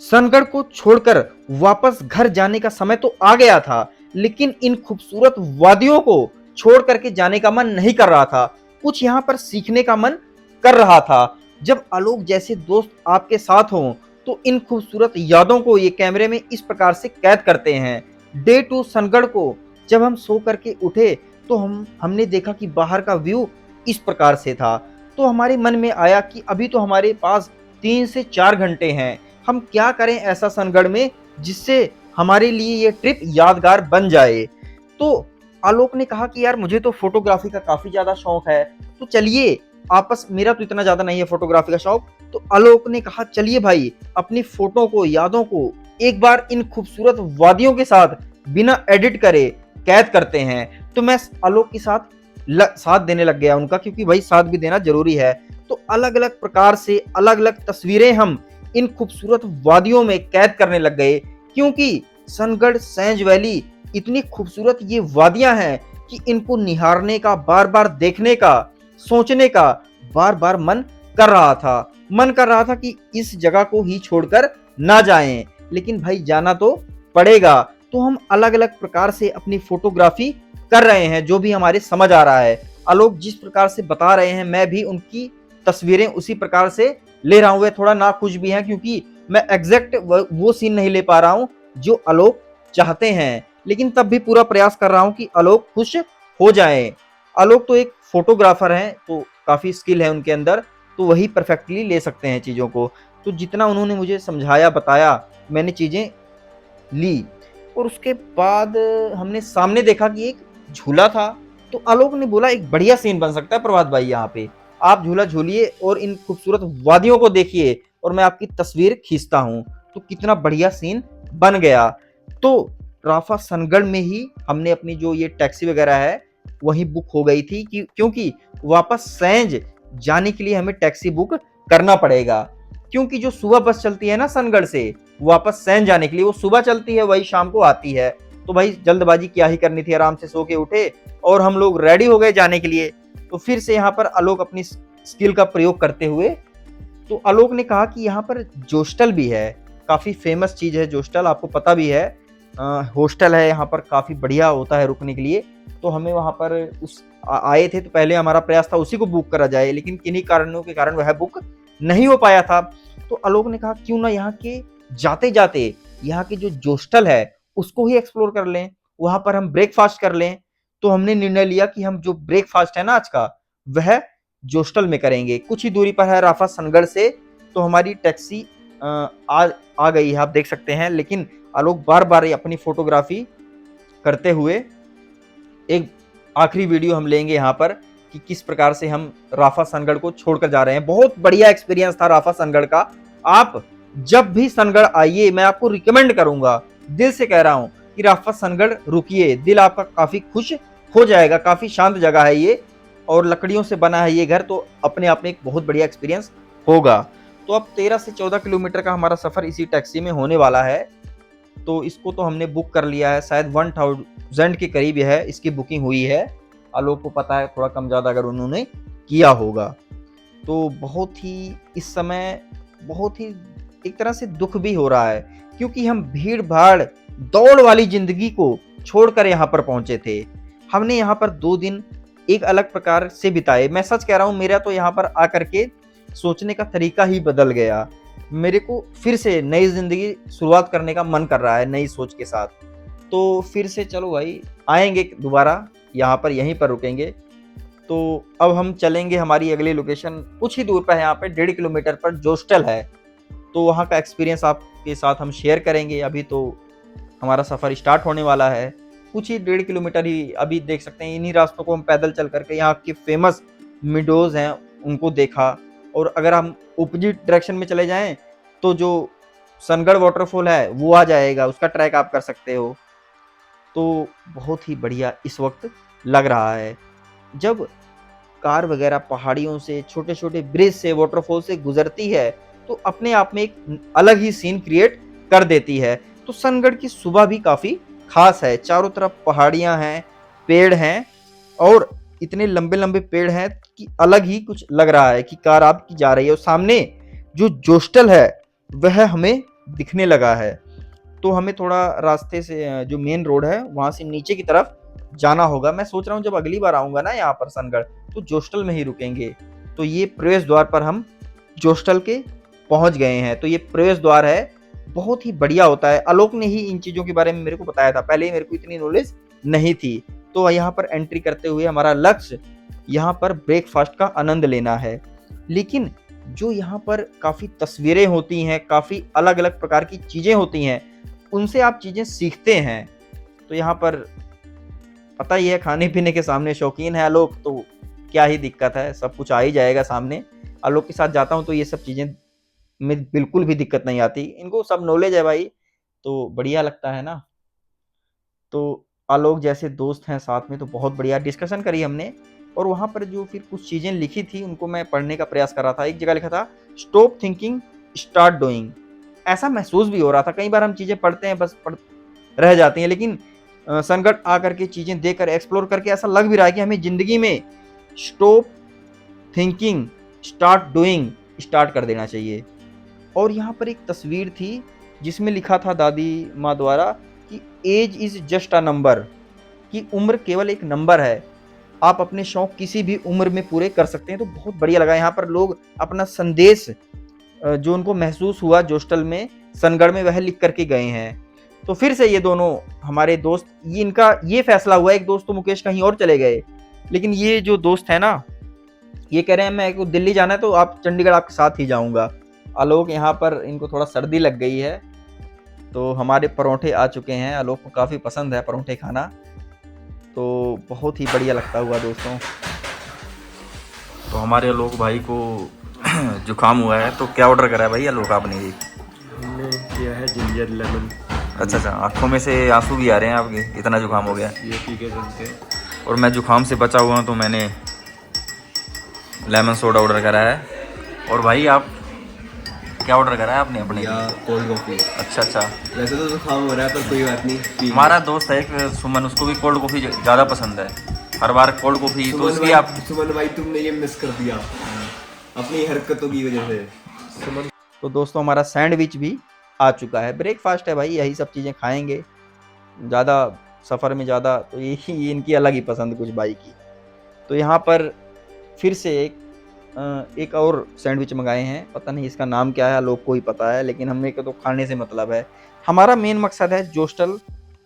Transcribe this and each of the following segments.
सनगढ़ को छोड़कर वापस घर जाने का समय तो आ गया था, लेकिन इन खूबसूरत वादियों को छोड़ करके जाने का मन नहीं कर रहा था। कुछ यहाँ पर सीखने का मन कर रहा था। जब आलोक जैसे दोस्त आपके साथ हों, तो इन खूबसूरत यादों को ये कैमरे में इस प्रकार से कैद करते हैं। डे टू सनगढ़ को जब हम सो करके उठे, तो हमने देखा कि बाहर का व्यू इस प्रकार से था। तो हमारे मन में आया कि अभी तो हमारे पास 3 से 4 घंटे हैं। हम क्या करें ऐसा सनगढ़ में जिससे हमारे लिए ये ट्रिप यादगार बन जाए। तो आलोक ने कहा कि यार मुझे तो फोटोग्राफी का काफी ज्यादा शौक है, तो चलिए आपस मेरा तो इतना ज्यादा नहीं है फोटोग्राफी का शौक। तो आलोक ने कहा चलिए भाई अपनी फोटो को यादों को एक बार इन खूबसूरत वादियों के साथ बिना एडिट करे कैद करते हैं। तो मैं आलोक के साथ साथ देने लग गया उनका, क्योंकि भाई साथ भी देना जरूरी है। तो अलग अलग प्रकार से अलग अलग तस्वीरें हम इन खूबसूरत वादियों में कैद करने लग गए, क्योंकि सनगढ़ सैंज वैली इतनी खूबसूरत ये वादियां हैं कि इनको निहारने का, बार बार देखने का, सोचने का बार बार मन कर रहा था। मन कर रहा था कि इस जगह को ही छोड़कर ना जाएं, लेकिन भाई जाना तो पड़ेगा। तो हम अलग अलग प्रकार से अपनी फोटोग्राफी कर रहे हैं, जो भी हमारे समझ आ रहा है। आलोक जिस प्रकार से बता रहे हैं, मैं भी उनकी तस्वीरें उसी प्रकार से ले रहा हूं। वे थोड़ा नाखुश भी हैं, क्योंकि मैं एग्जैक्ट वो सीन नहीं ले पा रहा हूं जो आलोक चाहते हैं, लेकिन तब भी पूरा प्रयास कर रहा हूं कि आलोक खुश हो जाएं। आलोक तो एक फोटोग्राफर हैं, तो काफी स्किल है उनके अंदर, तो वही परफेक्टली ले सकते हैं चीजों को। तो जितना उन्होंने मुझे समझाया, बताया, मैंने चीजें ली। और उसके बाद हमने सामने देखा कि एक झूला था। तो आलोक ने बोला एक बढ़िया सीन बन सकता है प्रभात भाई, यहाँ पे आप झूला झूलिए और इन खूबसूरत वादियों को देखिए और मैं आपकी तस्वीर खींचता हूँ। तो कितना बढ़िया सीन बन गया। तो राफा सनगढ़ में ही हमने अपनी जो ये टैक्सी वगैरह है वही बुक हो गई थी, क्योंकि वापस सैंज जाने के लिए हमें टैक्सी बुक करना पड़ेगा, क्योंकि जो सुबह बस चलती है ना सनगढ़ से वापस सैंज जाने के लिए, वो सुबह चलती है, वही शाम को आती है। तो भाई जल्दबाजी क्या ही करनी थी, आराम से सो के उठे और हम लोग रेडी हो गए जाने के लिए। तो फिर से यहाँ पर आलोक अपनी स्किल का प्रयोग करते हुए, तो आलोक ने कहा कि यहाँ पर जोस्टल भी है, काफी फेमस चीज है जोस्टल, आपको पता भी है। हॉस्टल है यहाँ पर, काफी बढ़िया होता है रुकने के लिए। तो हमें वहां पर आए थे, तो पहले हमारा प्रयास था उसी को बुक करा जाए, लेकिन किन्हीं कारणों के कारण वह बुक नहीं हो पाया था। तो आलोक ने कहा क्यों ना यहाँ के जाते जाते यहाँ के जो जोस्टल है उसको ही एक्सप्लोर कर लें, वहां पर हम ब्रेकफास्ट कर लें। तो हमने निर्णय लिया कि हम जो ब्रेकफास्ट है ना आज का, वह जोस्टल में करेंगे। कुछ ही दूरी पर है राफा सनगढ़ से। तो हमारी टैक्सी आ गई है, आप देख सकते हैं। लेकिन आलोक बार बार अपनी फोटोग्राफी करते हुए एक आखिरी वीडियो हम लेंगे यहाँ पर कि किस प्रकार से हम राफा सनगढ़ को छोड़कर जा रहे हैं। बहुत बढ़िया एक्सपीरियंस था राफा सनगढ़ का। आप जब भी सनगढ़ आइए, मैं आपको रिकमेंड करूंगा, दिल से कह रहा हूं कि राफा सनगढ़ रुकिए, दिल आपका काफी खुश हो जाएगा। काफी शांत जगह है ये और लकड़ियों से बना है ये घर, तो अपने आप में एक बहुत बढ़िया एक्सपीरियंस होगा। तो अब 13 से 14 किलोमीटर का हमारा सफर इसी टैक्सी में होने वाला है। तो इसको तो हमने बुक कर लिया है, शायद 1000 के करीब है इसकी बुकिंग हुई है। आलोक को पता है थोड़ा कम ज़्यादा अगर उन्होंने किया होगा। तो बहुत ही इस समय बहुत ही एक तरह से दुख भी हो रहा है, क्योंकि हम भीड़ भाड़ दौड़ वाली जिंदगी को छोड़कर यहाँ पर पहुंचे थे। हमने यहाँ पर 2 दिन एक अलग प्रकार से बिताए। मैं सच कह रहा हूँ, मेरा तो यहाँ पर आकर के सोचने का तरीका ही बदल गया। मेरे को फिर से नई जिंदगी शुरुआत करने का मन कर रहा है नई सोच के साथ। तो फिर से चलो भाई आएंगे दोबारा यहाँ पर, यहीं पर रुकेंगे। तो अब हम चलेंगे, हमारी अगली लोकेशन कुछ ही दूर पर है, यहाँ पे 1.5 किलोमीटर पर जोस्टल है। तो वहाँ का एक्सपीरियंस आपके साथ हम शेयर करेंगे। अभी तो हमारा सफ़र स्टार्ट होने वाला है, कुछ ही 1.5 किलोमीटर ही अभी देख सकते हैं। इन्हीं रास्तों को हम पैदल चल करके यहाँ की फेमस मिडोज हैं उनको देखा। और अगर हम अपोजिट डायरेक्शन में चले जाएं तो जो सनगढ़ वाटरफॉल है वो आ जाएगा, उसका ट्रैक आप कर सकते हो। तो बहुत ही बढ़िया इस वक्त लग रहा है। जब कार वगैरह पहाड़ियों से, छोटे छोटे ब्रिज से, वाटरफॉल से गुजरती है, तो अपने आप में एक अलग ही सीन क्रिएट कर देती है। तो सनगढ़ की सुबह भी काफी खास है। चारों तरफ पहाड़ियां हैं, पेड़ हैं और इतने लंबे लंबे पेड़ हैं कि अलग ही कुछ लग रहा है कि कार आपकी जा रही है। और सामने जो जोस्टल है वह हमें दिखने लगा है। तो हमें थोड़ा रास्ते से जो मेन रोड है वहाँ से नीचे की तरफ जाना होगा। मैं सोच रहा हूँ जब अगली बार आऊँगा ना यहाँ पर सनगढ़, तो जोस्टल में ही रुकेंगे। तो ये प्रवेश द्वार पर हम जोस्टल के पहुँच गए हैं। तो ये प्रवेश द्वार है, बहुत ही बढ़िया होता है। आलोक ने ही इन चीज़ों के बारे में मेरे को बताया था, पहले ही मेरे को इतनी नॉलेज नहीं थी। तो यहाँ पर एंट्री करते हुए हमारा लक्ष्य यहाँ पर ब्रेकफास्ट का आनंद लेना है। लेकिन जो यहाँ पर काफ़ी तस्वीरें होती हैं, काफ़ी अलग-अलग प्रकार की चीज़ें होती हैं, उनसे आप चीज़ें सीखते हैं। तो यहाँ पर पता ही है, खाने-पीने के सामने शौकीन है आलोक, तो क्या ही दिक्कत है, सब कुछ आ ही जाएगा सामने। आलोक के साथ जाता हूँ तो ये सब चीज़ें में बिल्कुल भी दिक्कत नहीं आती। इनको सब नॉलेज है भाई, तो बढ़िया लगता है ना। तो आलोक जैसे दोस्त हैं साथ में तो बहुत बढ़िया डिस्कशन करी हमने। और वहाँ पर जो फिर कुछ चीज़ें लिखी थी उनको मैं पढ़ने का प्रयास कर रहा था। एक जगह लिखा था स्टॉप थिंकिंग स्टार्ट डूइंग। ऐसा महसूस भी हो रहा था, कई बार हम चीज़ें पढ़ते हैं बस पढ़ रह जाती हैं, लेकिन संकट आकर के चीज़ें देखकर एक्सप्लोर करके ऐसा लग भी रहा है कि हमें ज़िंदगी में stop thinking start doing start कर देना चाहिए। और यहाँ पर एक तस्वीर थी जिसमें लिखा था दादी माँ द्वारा कि age is just a number, कि उम्र केवल एक नंबर है, आप अपने शौक किसी भी उम्र में पूरे कर सकते हैं। तो बहुत बढ़िया लगा। यहाँ पर लोग अपना संदेश जो उनको महसूस हुआ जोस्टल में, सनगढ़ में, वह लिख करके गए हैं। तो फिर से ये दोनों हमारे दोस्त, ये इनका ये फैसला हुआ, एक दोस्त तो मुकेश कहीं और चले गए, लेकिन ये जो दोस्त है ना, ये कह रहे हैं मैं को दिल्ली जाना है तो आप चंडीगढ़ आपके साथ ही जाऊंगा। आलोक यहाँ पर, इनको थोड़ा सर्दी लग गई है, तो हमारे परोठे आ चुके हैं। आलोक को काफ़ी पसंद है परोठे खाना, तो बहुत ही बढ़िया लगता हुआ दोस्तों। तो हमारे आलोक भाई को जुकाम हुआ है, तो क्या ऑर्डर करा है भाई आलोक आपने? ये हमने किया है जिंजर लेमन। अच्छा, आंखों में से आंसू भी आ रहे हैं आपके, इतना जुकाम हो गया। ये पी के चलते। और मैं जुकाम से बचा हुआ हूँ तो मैंने लेमन सोडा ऑर्डर करा है। और भाई आप क्या ऑर्डर करा है आपने अपने? या कोल्ड कॉफ़ी। अच्छा। वैसे तो जुकाम हो रहा है पर कोई बात नहीं। हमारा दोस्त है एक सुमन, उसको भी कोल्ड कॉफ़ी ज़्यादा पसंद है, हर बार कोल्ड कॉफ़ी। तो उसकी आप सुमन भाई तुमने ये मिस कर दिया अपनी हरकतों की वजह से। सुमन। तो दोस्तों हमारा सैंडविच भी आ चुका है। ब्रेकफास्ट है भाई, यही सब चीज़ें खाएंगे। ज़्यादा सफ़र में ज़्यादा तो ये इनकी अलग ही पसंद कुछ भाई की। तो यहाँ पर फिर से एक और सैंडविच मंगाए हैं, पता नहीं इसका नाम क्या है, लोग को ही पता है, लेकिन हमें को तो खाने से मतलब है। हमारा मेन मकसद है जोस्टल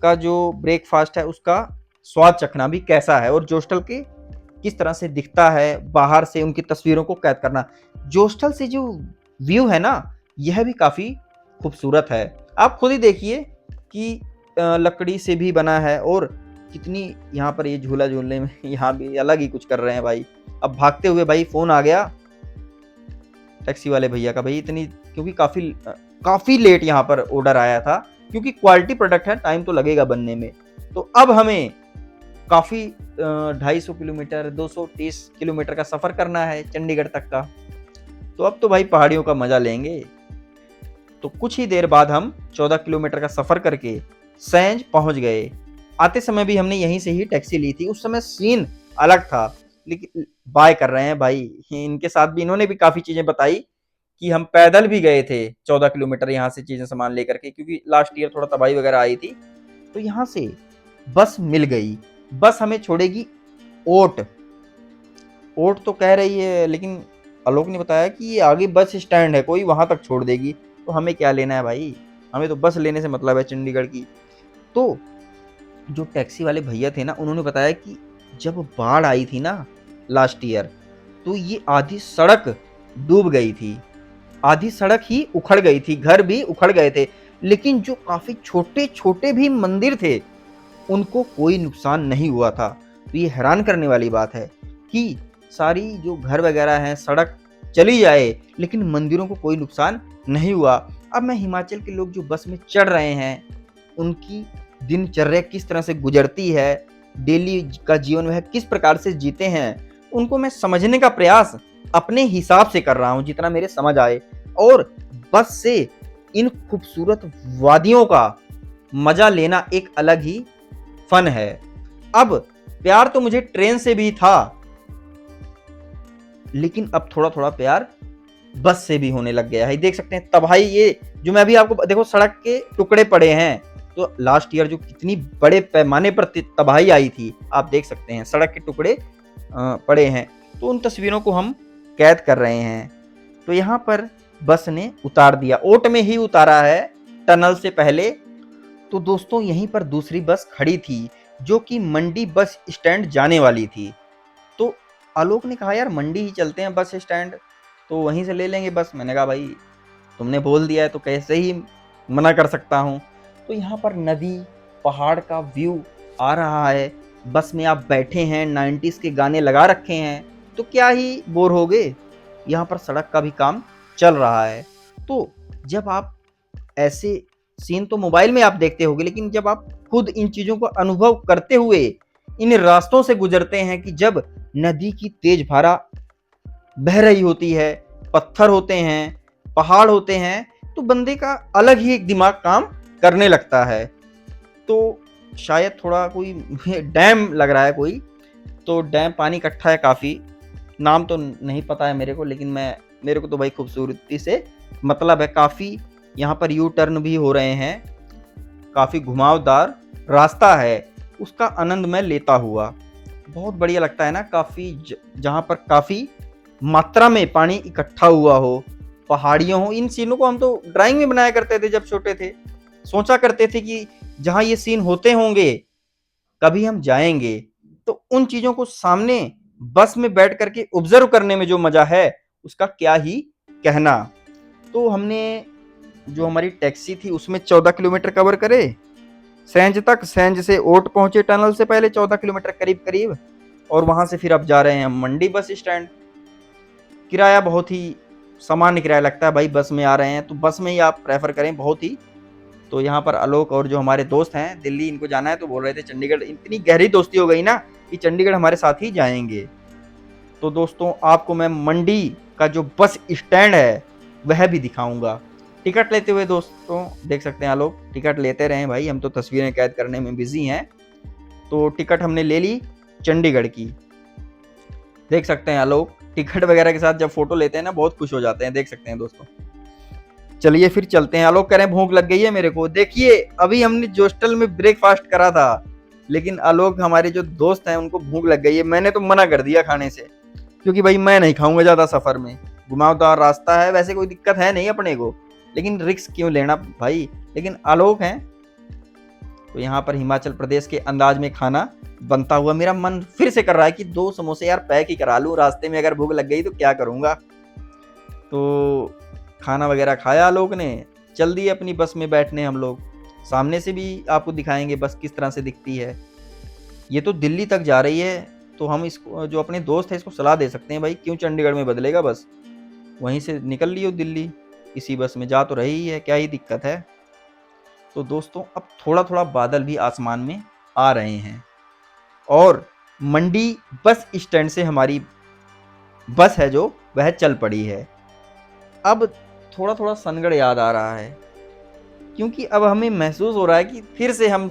का जो ब्रेकफास्ट है उसका स्वाद चखना भी कैसा है, और जोस्टल के किस तरह से दिखता है, बाहर से उनकी तस्वीरों को कैद करना। जोस्टल से जो व्यू है ना, यह भी काफ़ी खूबसूरत है। आप खुद ही देखिए कि लकड़ी से भी बना है, और कितनी यहाँ पर ये झूला झूलने में यहाँ भी अलग ही कुछ कर रहे हैं भाई। अब भागते हुए भाई फ़ोन आ गया टैक्सी वाले भैया का, भाई इतनी, क्योंकि काफ़ी लेट यहाँ पर ऑर्डर आया था, क्योंकि क्वालिटी प्रोडक्ट है, टाइम तो लगेगा बनने में। तो अब हमें काफ़ी 250 किलोमीटर 230 किलोमीटर का सफ़र करना है चंडीगढ़ तक का। तो अब तो भाई पहाड़ियों का मज़ा लेंगे। तो कुछ ही देर बाद हम 14 किलोमीटर का सफ़र करके सैंज पहुँच गए। आते समय भी हमने यहीं से ही टैक्सी ली थी। उस समय सीन अलग था, लेकिन बाय कर रहे हैं भाई, इनके साथ भी इन्होंने भी काफ़ी चीज़ें बताई कि हम पैदल भी गए थे 14 किलोमीटर यहाँ से चीज़ें सामान लेकर के, क्योंकि लास्ट ईयर थोड़ा तबाही वगैरह आई थी। तो यहाँ से बस मिल गई, बस हमें छोड़ेगी ओट तो कह रही है, लेकिन आलोक ने बताया कि ये आगे बस स्टैंड है, कोई वहाँ तक छोड़ देगी। तो हमें क्या लेना है भाई, हमें तो बस लेने से मतलब है चंडीगढ़ की। तो जो टैक्सी वाले भैया थे ना, उन्होंने बताया कि जब बाढ़ आई थी ना लास्ट ईयर, तो ये आधी सड़क डूब गई थी, आधी सड़क ही उखड़ गई थी, घर भी उखड़ गए थे, लेकिन जो काफ़ी छोटे-छोटे भी मंदिर थे, उनको कोई नुकसान नहीं हुआ था। तो ये हैरान करने वाली बात है कि सारी जो घर वगैरह हैं, सड़क चली जाए, लेकिन मंदिरों को कोई नुकसान नहीं हुआ। अब मैं हिमाचल के लोग जो बस में चढ़ रहे हैं, उनकी दिनचर्या किस तरह से गुजरती है, डेली का जीवन वह किस प्रकार से जीते हैं, उनको मैं समझने का प्रयास अपने हिसाब से कर रहा हूँ, जितना मेरे समझ आए। और बस से इन खूबसूरत वादियों का मजा लेना एक अलग ही फन है। अब प्यार तो मुझे ट्रेन से भी था, लेकिन अब थोड़ा थोड़ा प्यार बस से भी होने लग गया है। देख सकते हैं तबाही, ये जो मैं अभी आपको देखो सड़क के टुकड़े पड़े हैं, तो लास्ट ईयर जो कितनी बड़े पैमाने पर तबाही आई थी आप देख सकते हैं, सड़क के टुकड़े पड़े हैं। तो उन तस्वीरों को हम कैद कर रहे हैं। तो यहाँ पर बस ने उतार दिया, ओट में ही उतारा है टनल से पहले। तो दोस्तों यहीं पर दूसरी बस खड़ी थी जो कि मंडी बस स्टैंड जाने वाली थी। तो आलोक ने कहा यार मंडी ही चलते हैं बस स्टैंड, तो वहीं से ले लेंगे बस। मैंने कहा भाई तुमने बोल दिया है तो कैसे ही मना कर सकता हूँ। तो यहाँ पर नदी, पहाड़ का व्यू आ रहा है, बस में आप बैठे हैं, 90s के गाने लगा रखे हैं, तो क्या ही बोर होगे। यहाँ पर सड़क का भी काम चल रहा है। तो जब आप ऐसे सीन तो मोबाइल में आप देखते होंगे, लेकिन जब आप खुद इन चीज़ों को अनुभव करते हुए इन रास्तों से गुजरते हैं कि जब नदी की तेज धारा बह रही होती है, पत्थर होते हैं, पहाड़ होते हैं, तो बंदे का अलग ही एक दिमाग काम करने लगता है। तो शायद थोड़ा कोई डैम लग रहा है कोई, तो डैम पानी इकट्ठा है काफ़ी, नाम तो नहीं पता है मेरे को, लेकिन मेरे को तो भाई खूबसूरती से मतलब है। काफ़ी यहाँ पर यू टर्न भी हो रहे हैं, काफ़ी घुमावदार रास्ता है, उसका आनंद मैं लेता हुआ बहुत बढ़िया लगता है ना। काफ़ी जहाँ पर काफ़ी मात्रा में पानी इकट्ठा हुआ हो, पहाड़ियों हो, इन सीनों को हम तो ड्राइंग में बनाया करते थे जब छोटे थे। सोचा करते थे कि जहाँ ये सीन होते होंगे कभी हम जाएंगे, तो उन चीज़ों को सामने बस में बैठ करके ऑब्जर्व करने में जो मज़ा है उसका क्या ही कहना। तो हमने जो हमारी टैक्सी थी उसमें 14 किलोमीटर कवर करे सेंज तक, सेंज से ओट पहुंचे टनल से पहले 14 किलोमीटर करीब करीब, और वहां से फिर अब जा रहे हैं हम मंडी बस स्टैंड। किराया बहुत ही सामान्य किराया लगता है भाई, बस में आ रहे हैं तो बस में ही आप प्रेफर करें बहुत ही। तो यहाँ पर आलोक और जो हमारे दोस्त हैं दिल्ली, इनको जाना है तो बोल रहे थे चंडीगढ़, इतनी गहरी दोस्ती हो गई ना कि चंडीगढ़ हमारे साथ ही जाएंगे। तो दोस्तों आपको मैं मंडी का जो बस स्टैंड है वह भी दिखाऊंगा। टिकट लेते हुए दोस्तों देख सकते हैं आलोक, टिकट लेते रहें भाई, हम तो तस्वीरें कैद करने में बिजी हैं। तो टिकट हमने ले ली चंडीगढ़ की, देख सकते हैं आलोक, टिकट वगैरह के साथ जब फोटो लेते हैं ना बहुत खुश हो जाते हैं, देख सकते हैं दोस्तों। चलिए फिर चलते हैं। आलोक कह रहे हैं भूख लग गई है मेरे को। देखिए अभी हमने जोस्टल में ब्रेकफास्ट करा था, लेकिन आलोक हमारे जो दोस्त हैं उनको भूख लग गई है। मैंने तो मना कर दिया खाने से, क्योंकि भाई मैं नहीं खाऊंगा ज़्यादा, सफ़र में घुमावदार रास्ता है, वैसे कोई दिक्कत है नहीं अपने को, लेकिन रिस्क क्यों लेना भाई। लेकिन आलोक हैं तो यहाँ पर हिमाचल प्रदेश के अंदाज में खाना बनता हुआ मेरा मन फिर से कर रहा है कि 2 समोसे यार पैक ही करा लूँ, रास्ते में अगर भूख लग गई तो क्या करूँगा। तो खाना वगैरह खाया आलोक ने, चल दिए अपनी बस में बैठने हम लोग। सामने से भी आपको दिखाएंगे बस किस तरह से दिखती है। ये तो दिल्ली तक जा रही है, तो हम इसको जो अपने दोस्त है इसको सलाह दे सकते हैं भाई क्यों चंडीगढ़ में बदलेगा बस, वहीं से निकल लियो दिल्ली, इसी बस में जा तो रही है, क्या ही दिक्कत है। तो दोस्तों अब थोड़ा थोड़ा बादल भी आसमान में आ रहे हैं, और मंडी बस स्टैंड से हमारी बस है जो वह चल पड़ी है। अब थोड़ा थोड़ा सनगढ़ याद आ रहा है, क्योंकि अब हमें महसूस हो रहा है कि फिर से हम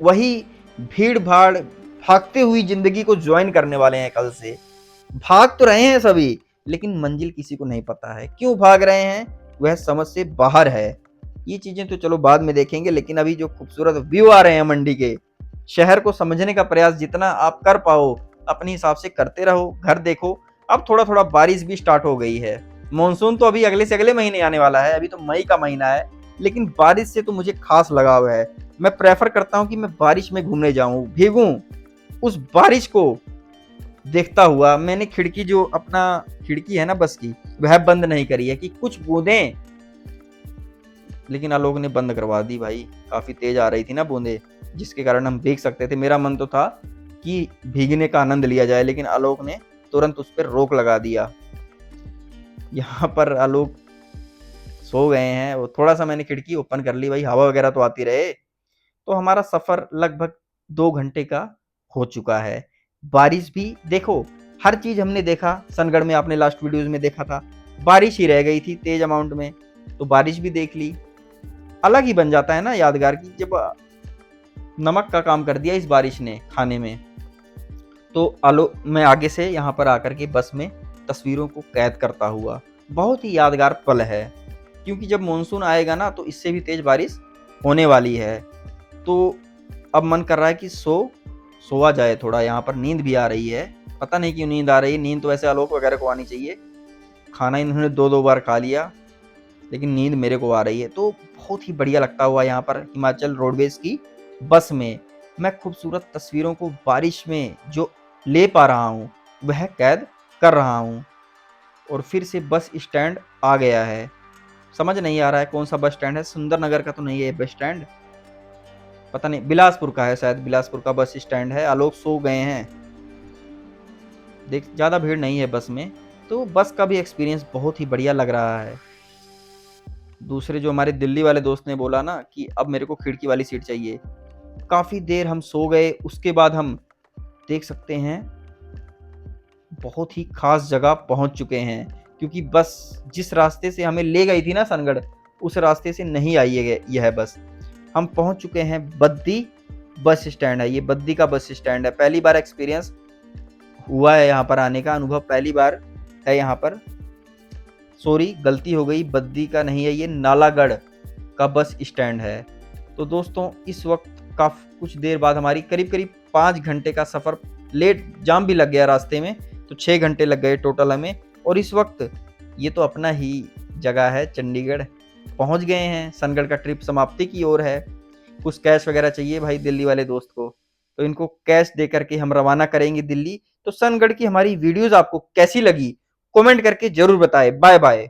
वही भीड़ भाड़ भागते हुई जिंदगी को ज्वाइन करने वाले हैं। कल से भाग तो रहे हैं सभी, लेकिन मंजिल किसी को नहीं पता है, क्यों भाग रहे हैं वह समझ से बाहर है। ये चीजें तो चलो बाद में देखेंगे, लेकिन अभी जो खूबसूरत व्यू आ रहे हैं मंडी के, शहर को समझने का प्रयास जितना आप कर पाओ अपने हिसाब से करते रहो। घर देखो, अब थोड़ा थोड़ा बारिश भी स्टार्ट हो गई है। मॉनसून तो अभी अगले से अगले महीने आने वाला है, अभी तो मई का महीना है, लेकिन बारिश से तो मुझे खास लगाव है। मैं प्रेफर करता हूँ कि मैं बारिश में घूमने जाऊँ, भीगूं, उस बारिश को देखता हुआ। मैंने खिड़की जो अपना खिड़की है ना बस की, वह बंद नहीं करी है कि कुछ बूंदें, लेकिन आलोक ने बंद करवा दी भाई, काफी तेज आ रही थी ना बूंदें, जिसके कारण हम भीग सकते थे। मेरा मन तो था कि भीगने का आनंद लिया जाए, लेकिन आलोक ने तुरंत उस पर रोक लगा दिया। यहाँ पर आलोक सो गए हैं, वो थोड़ा सा मैंने खिड़की ओपन कर ली भाई, हवा वगैरह तो आती रहे। तो हमारा सफर लगभग 2 घंटे का हो चुका है। बारिश भी देखो, हर चीज हमने देखा। सनगढ़ में आपने लास्ट वीडियोज में देखा था बारिश ही रह गई थी तेज अमाउंट में, तो बारिश भी देख ली। अलग ही बन जाता है ना यादगार की, जब नमक का काम कर दिया इस बारिश ने खाने में। तो मैं आगे से यहाँ पर आकर के बस में तस्वीरों को कैद करता हुआ, बहुत ही यादगार पल है। क्योंकि जब मानसून आएगा ना तो इससे भी तेज बारिश होने वाली है। तो अब मन कर रहा है कि सोआ जाए थोड़ा, यहाँ पर नींद भी आ रही है। पता नहीं क्यों नींद आ रही है, नींद तो वैसे आलोक वगैरह को आनी चाहिए, खाना इन्होंने 2-2 बार खा लिया, लेकिन नींद मेरे को आ रही है। तो बहुत ही बढ़िया लगता हुआ यहाँ पर हिमाचल रोडवेज की बस में मैं खूबसूरत तस्वीरों को बारिश में जो ले पा रहा हूँ वह कैद कर रहा हूँ। और फिर से बस स्टैंड आ गया है। समझ नहीं आ रहा है कौन सा बस स्टैंड है, सुंदरनगर का तो नहीं है ये बस स्टैंड, पता नहीं बिलासपुर का है, शायद बिलासपुर का बस स्टैंड है। आलोक सो गए हैं, देख ज़्यादा भीड़ नहीं है बस में। तो बस का भी एक्सपीरियंस बहुत ही बढ़िया लग रहा है। दूसरे जो हमारे दिल्ली वाले दोस्त ने बोला ना कि अब मेरे को खिड़की वाली सीट चाहिए, काफ़ी देर हम सो गए। उसके बाद हम देख सकते हैं बहुत ही खास जगह पहुंच चुके हैं, क्योंकि बस जिस रास्ते से हमें ले गई थी ना सनगढ़, उस रास्ते से नहीं आई है यह बस। हम पहुंच चुके हैं बद्दी बस स्टैंड है, ये बद्दी का बस स्टैंड है। पहली बार एक्सपीरियंस हुआ है यहाँ पर आने का, अनुभव पहली बार है यहाँ पर। सॉरी गलती हो गई, बद्दी का नहीं है ये, नालागढ़ का बस स्टैंड है। तो दोस्तों इस वक्त कुछ देर बाद हमारी करीब करीब 5 घंटे का सफ़र, लेट जाम भी लग गया रास्ते में, तो 6 घंटे लग गए टोटल हमें। और इस वक्त ये तो अपना ही जगह है चंडीगढ़, पहुंच गए हैं, सनगढ़ का ट्रिप समाप्ति की ओर है। कुछ कैश वगैरह चाहिए भाई दिल्ली वाले दोस्त को, तो इनको कैश दे करके हम रवाना करेंगे दिल्ली। तो सनगढ़ की हमारी वीडियोस आपको कैसी लगी कमेंट करके जरूर बताएं। Bye bye.